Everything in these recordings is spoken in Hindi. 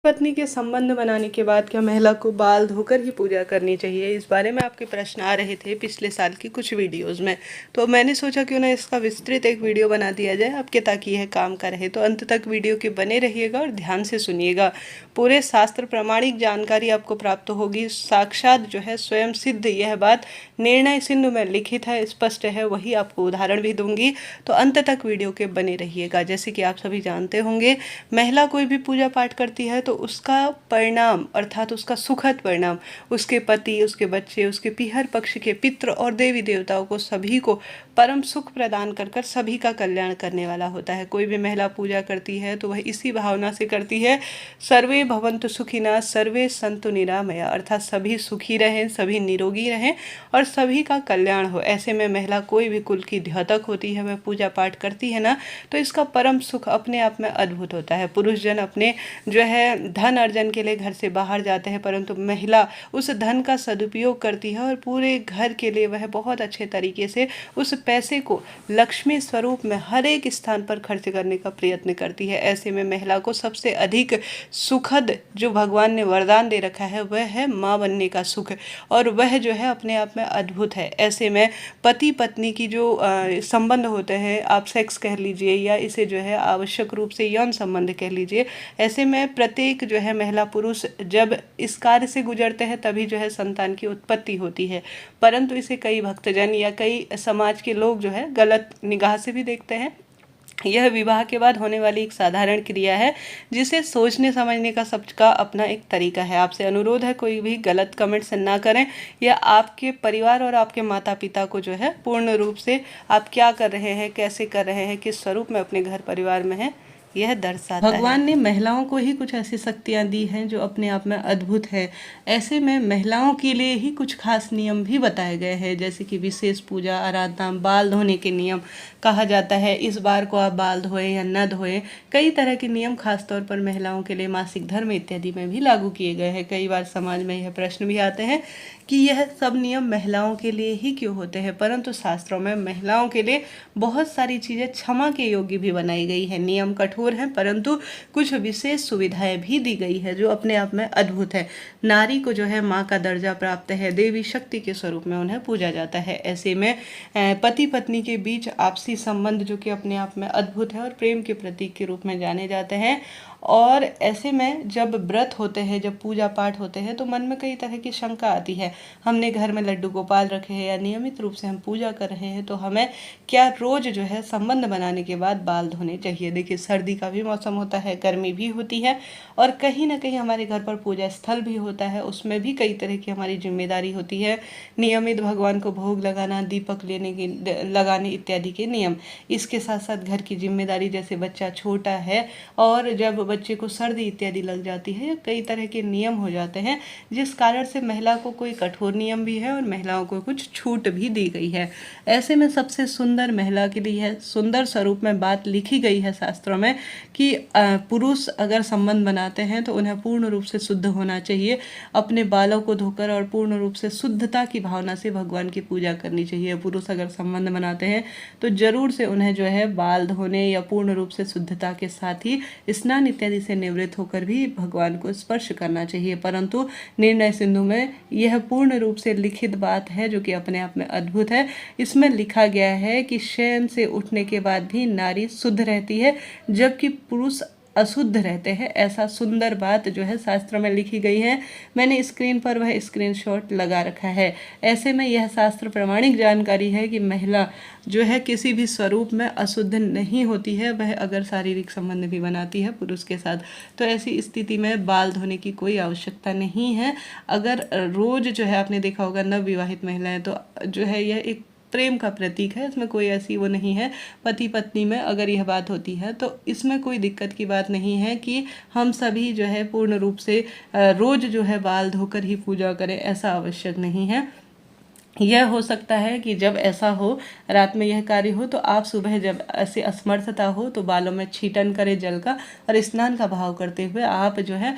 पत्नी के संबंध बनाने के बाद क्या महिला को बाल धोकर ही पूजा करनी चाहिए? इस बारे में आपके प्रश्न आ रहे थे पिछले साल की कुछ वीडियोस में। तो मैंने सोचा क्यों ना इसका विस्तृत एक वीडियो बना दिया जाए आपके, ताकि यह काम का रहे। तो अंत तक वीडियो के बने रहिएगा और ध्यान से सुनिएगा। पूरे शास्त्र प्रमाणिक जानकारी आपको प्राप्त होगी। साक्षात जो है स्वयं सिद्ध यह बात निर्णय सिंधु में लिखित है, स्पष्ट है, वही आपको उदाहरण भी दूंगी। तो अंत तक वीडियो के बने रहिएगा। जैसे कि आप सभी जानते होंगे, महिला कोई भी पूजा पाठ करती है तो उसका परिणाम अर्थात उसका सुखद परिणाम उसके पति, उसके बच्चे, उसके पीहर पक्ष के पितृ और देवी देवताओं को सभी को परम सुख प्रदान कर कर सभी का कल्याण करने वाला होता है। कोई भी महिला पूजा करती है तो वह इसी भावना से करती है, सर्वे भवन्तु सुखिनः सर्वे सन्तु निरामया, अर्थात सभी सुखी रहें, सभी निरोगी रहें और सभी का कल्याण हो। ऐसे में महिला कोई भी कुल की द्योतक होती है, वह पूजा पाठ करती है ना, तो इसका परम सुख अपने आप में अद्भुत होता है। पुरुष जन अपने जो है धन अर्जन के लिए घर से बाहर जाते हैं, परंतु महिला उस धन का सदुपयोग करती है और पूरे घर के लिए वह बहुत अच्छे तरीके से उस पैसे को लक्ष्मी स्वरूप में हर एक स्थान पर खर्च करने का प्रयत्न करती है। ऐसे में महिला को सबसे अधिक सुखद जो भगवान ने वरदान दे रखा है वह है माँ बनने का सुख, और वह जो है अपने आप में अद्भुत है। ऐसे में पति पत्नी की जो संबंध होते हैं, आप सेक्स कह लीजिए या इसे जो है आवश्यक रूप से यौन संबंध कह लीजिए, ऐसे में प्रत्येक जो है महिला पुरुष जब इस कार्य से गुजरते हैं तभी जो है संतान की उत्पत्ति होती है। परंतु इसे कई भक्तजन या कई समाज के लोग जो है गलत निगाह से भी देखते हैं। यह विवाह के बाद होने वाली एक साधारण क्रिया है, जिसे सोचने समझने का सबका अपना एक तरीका है। आपसे अनुरोध है कोई भी गलत कमेंट्स ना करें, या आपके परिवार और आपके माता पिता को जो है पूर्ण रूप से आप क्या कर रहे हैं, कैसे कर रहे हैं, किस स्वरूप में अपने घर परिवार में है, यह दर्शाता है। भगवान ने महिलाओं को ही कुछ ऐसी शक्तियाँ दी हैं जो अपने आप में अद्भुत है। ऐसे में महिलाओं के लिए ही कुछ खास नियम भी बताए गए हैं, जैसे कि विशेष पूजा, आराधना, बाल धोने के नियम। कहा जाता है इस बार को आप बाल धोएं या न धोएं। कई तरह के नियम खासतौर पर महिलाओं के लिए मासिक धर्म इत्यादि में भी लागू किए गए हैं। कई बार समाज में यह प्रश्न भी आते हैं कि यह सब नियम महिलाओं के लिए ही क्यों होते हैं, परंतु शास्त्रों में महिलाओं के लिए बहुत सारी चीज़ें क्षमा के योग्य भी बनाई गई है। नियम कठोर हैं, परंतु कुछ विशेष सुविधाएं भी दी गई है जो अपने आप में अद्भुत है। नारी को जो है माँ का दर्जा प्राप्त है, देवी शक्ति के स्वरूप में उन्हें पूजा जाता है। ऐसे में पति पत्नी के बीच आपसी संबंध जो कि अपने आप में अद्भुत है और प्रेम के प्रतीक के रूप में जाने जाते हैं। और ऐसे में जब व्रत होते हैं, जब पूजा पाठ होते हैं, तो मन में कई तरह की शंका आती है। हमने घर में लड्डू गोपाल रखे हैं या नियमित रूप से हम पूजा कर रहे हैं, तो हमें क्या रोज जो है संबंध बनाने के बाद बाल धोने चाहिए? देखिए, सर्दी का भी मौसम होता है, गर्मी भी होती है, और कहीं ना कहीं हमारे घर पर पूजा स्थल भी होता है, उसमें भी कई तरह की हमारी जिम्मेदारी होती है। नियमित भगवान को भोग लगाना, दीपक लगाने इत्यादि के नियम। इसके साथ साथ घर की जिम्मेदारी, जैसे बच्चा छोटा है और जब बच्चे को सर्दी इत्यादि लग जाती है, कई तरह के नियम हो जाते हैं, जिस कारण से महिला को कोई कठोर नियम भी है और महिलाओं को कुछ छूट भी दी गई है। ऐसे में सबसे सुंदर महिला के लिए है, सुंदर स्वरूप में बात लिखी गई है शास्त्रों में कि पुरुष अगर संबंध बनाते हैं तो उन्हें पूर्ण रूप से शुद्ध होना चाहिए, अपने बालों को धोकर और पूर्ण रूप से शुद्धता की भावना से भगवान की पूजा करनी चाहिए। पुरुष अगर संबंध बनाते हैं तो जरूर से उन्हें जो है बाल धोने या पूर्ण रूप से शुद्धता के साथ ही स्नान इत्यादि से निवृत्त होकर भी भगवान को स्पर्श करना चाहिए। परंतु निर्णय सिंधु में यह पूर्ण रूप से लिखित बात है जो कि अपने आप में अद्भुत है। इसमें लिखा गया है कि शयन से उठने के बाद भी नारी शुद्ध रहती है, जबकि पुरुष अशुद्ध रहते हैं। ऐसा सुंदर बात जो है शास्त्र में लिखी गई है। मैंने स्क्रीन पर वह स्क्रीनशॉट लगा रखा है। ऐसे में यह शास्त्र प्रमाणिक जानकारी है कि महिला जो है किसी भी स्वरूप में अशुद्ध नहीं होती है। वह अगर शारीरिक संबंध भी बनाती है पुरुष के साथ, तो ऐसी स्थिति में बाल धोने की कोई आवश्यकता नहीं है। अगर रोज जो है, आपने देखा होगा नवविवाहित महिलाएं, तो जो है यह एक प्रेम का प्रतीक है, इसमें कोई ऐसी वो नहीं है। पति पत्नी में अगर यह बात होती है तो इसमें कोई दिक्कत की बात नहीं है कि हम सभी जो है पूर्ण रूप से रोज जो है बाल धोकर ही पूजा करें, ऐसा आवश्यक नहीं है। यह हो सकता है कि जब ऐसा हो, रात में यह कार्य हो, तो आप सुबह जब ऐसी असमर्थता हो तो बालों में छीटन करें जल का, और स्नान का भाव करते हुए आप जो है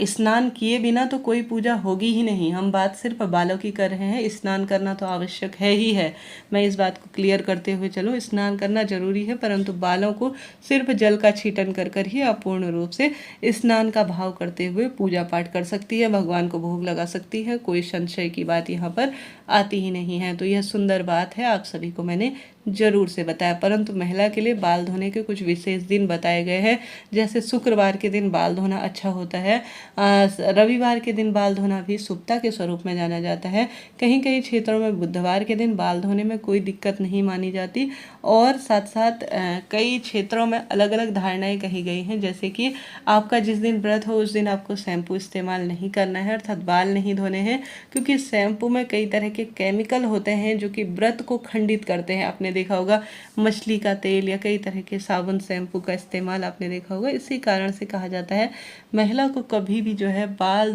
स्नान किए बिना तो कोई पूजा होगी ही नहीं। हम बात सिर्फ बालों की कर रहे हैं, स्नान करना तो आवश्यक है ही है। मैं इस बात को क्लियर करते हुए चलूँ, स्नान करना जरूरी है, परंतु बालों को सिर्फ जल का छीटन कर कर ही आप पूर्ण रूप से स्नान का भाव करते हुए पूजा पाठ कर सकती है, भगवान को भोग लगा सकती है। कोई संशय की बात यहाँ पर आती ही नहीं है। तो यह सुंदर बात है, आप सभी को मैंने जरूर से बताया। परंतु महिला के लिए बाल धोने के कुछ विशेष दिन बताए गए हैं, जैसे शुक्रवार के दिन बाल धोना अच्छा होता है, रविवार के दिन बाल धोना भी शुभता के स्वरूप में जाना जाता है। कहीं कहीं क्षेत्रों में बुधवार के दिन बाल धोने में कोई दिक्कत नहीं मानी जाती, और साथ साथ कई क्षेत्रों में अलग अलग धारणाएं कही गई हैं, जैसे कि आपका जिस दिन व्रत हो उस दिन आपको शैम्पू इस्तेमाल नहीं करना है, अर्थात बाल नहीं धोने हैं, क्योंकि शैम्पू में कई तरह के केमिकल होते हैं जो कि व्रत को खंडित करते हैं। आपने देखा होगा मछली का तेल या कई तरह के साबुन शैम्पू का इस्तेमाल आपने देखा होगा। इसी कारण से कहा जाता है महिला को कभी भी जो है बाल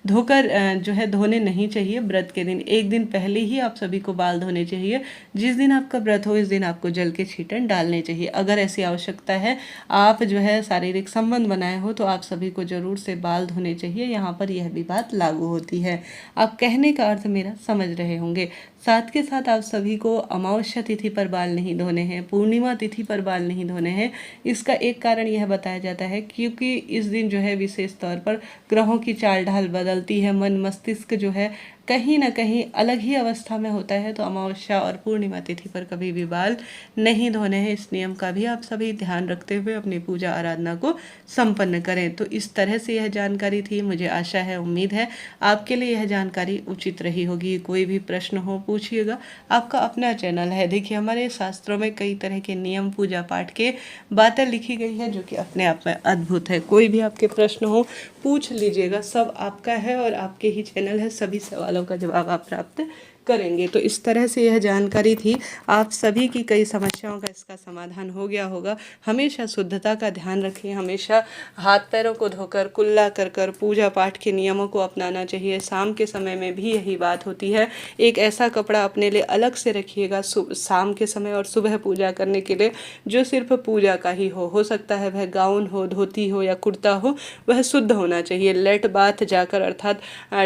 धोकर जो है धोने नहीं चाहिए। व्रत के दिन एक दिन पहले ही आप सभी को बाल धोने चाहिए। जिस दिन आपका व्रत हो इस दिन आपको जल के छींटन डालने चाहिए। अगर ऐसी आवश्यकता है, आप जो है शारीरिक संबंध बनाए हो, तो आप सभी को जरूर से बाल धोने चाहिए। यहाँ पर यह भी बात लागू होती है। आप कहने का अर्थ मेरा समझ रहे होंगे। साथ के साथ आप सभी को अमावस्या तिथि पर बाल नहीं धोने हैं, पूर्णिमा तिथि पर बाल नहीं धोने हैं। इसका एक कारण यह बताया जाता है क्योंकि इस दिन जो है विशेष तौर पर ग्रहों की चाल ढाल बदलती है, मन मस्तिष्क जो है कहीं ना कहीं अलग ही अवस्था में होता है। तो अमावस्या और पूर्णिमा तिथि पर कभी भी बाल नहीं धोने हैं। इस नियम का भी आप सभी ध्यान रखते हुए अपनी पूजा आराधना को संपन्न करें। तो इस तरह से यह जानकारी थी। मुझे आशा है, उम्मीद है आपके लिए यह जानकारी उचित रही होगी। कोई भी प्रश्न हो पूछिएगा। आपका अपना चैनल है। देखिए, हमारे शास्त्रों में कई तरह के नियम पूजा पाठ के बातें लिखी गई है जो कि अपने आप में अद्भुत है। कोई भी आपके प्रश्न हो पूछ लीजिएगा, सब आपका है और आपके ही चैनल है। सभी सवालों का जवाब आप प्राप्त करेंगे। तो इस तरह से यह जानकारी थी। आप सभी की कई समस्याओं का इसका समाधान हो गया होगा। हमेशा शुद्धता का ध्यान रखें, हमेशा हाथ पैरों को धोकर कुल्ला कर कर पूजा पाठ के नियमों को अपनाना चाहिए। शाम के समय में भी यही बात होती है। एक ऐसा कपड़ा अपने लिए अलग से रखिएगा शाम के समय और सुबह पूजा करने के लिए, जो सिर्फ पूजा का ही हो सकता है वह गाउन हो, धोती हो या कुर्ता हो, वह शुद्ध होना चाहिए। लेट बाथ जाकर अर्थात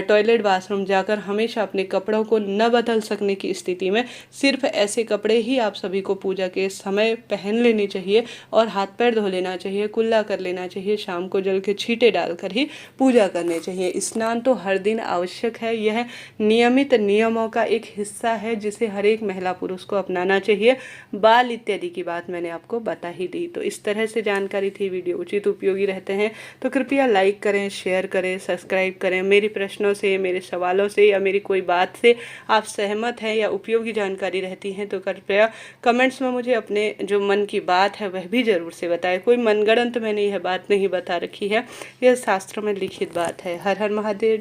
टॉयलेट बाथरूम जाकर हमेशा अपने कपड़ों को न बदल सकने की स्थिति में सिर्फ ऐसे कपड़े ही आप सभी को पूजा के समय पहन लेने चाहिए और हाथ पैर धो लेना चाहिए, कुल्ला कर लेना चाहिए। शाम को जल के छींटे डालकर ही पूजा करने चाहिए। स्नान तो हर दिन आवश्यक है। यह नियमित नियमों का एक हिस्सा है जिसे हर एक महिला पुरुष को अपनाना चाहिए। बाल इत्यादि की बात मैंने आपको बता ही दी। तो इस तरह से जानकारी थी। वीडियो उचित उपयोगी रहते हैं तो कृपया लाइक करें, शेयर करें, सब्सक्राइब करें। मेरे प्रश्नों से, मेरे सवालों से या मेरी कोई बात से आप सहमत हैं या उपयोगी जानकारी रहती है तो कृपया कमेंट्स में मुझे अपने जो मन की बात है वह भी ज़रूर से बताएं। कोई मनगढ़ंत मैंने यह बात नहीं बता रखी है, यह शास्त्रों में लिखित बात है। हर हर महादेव।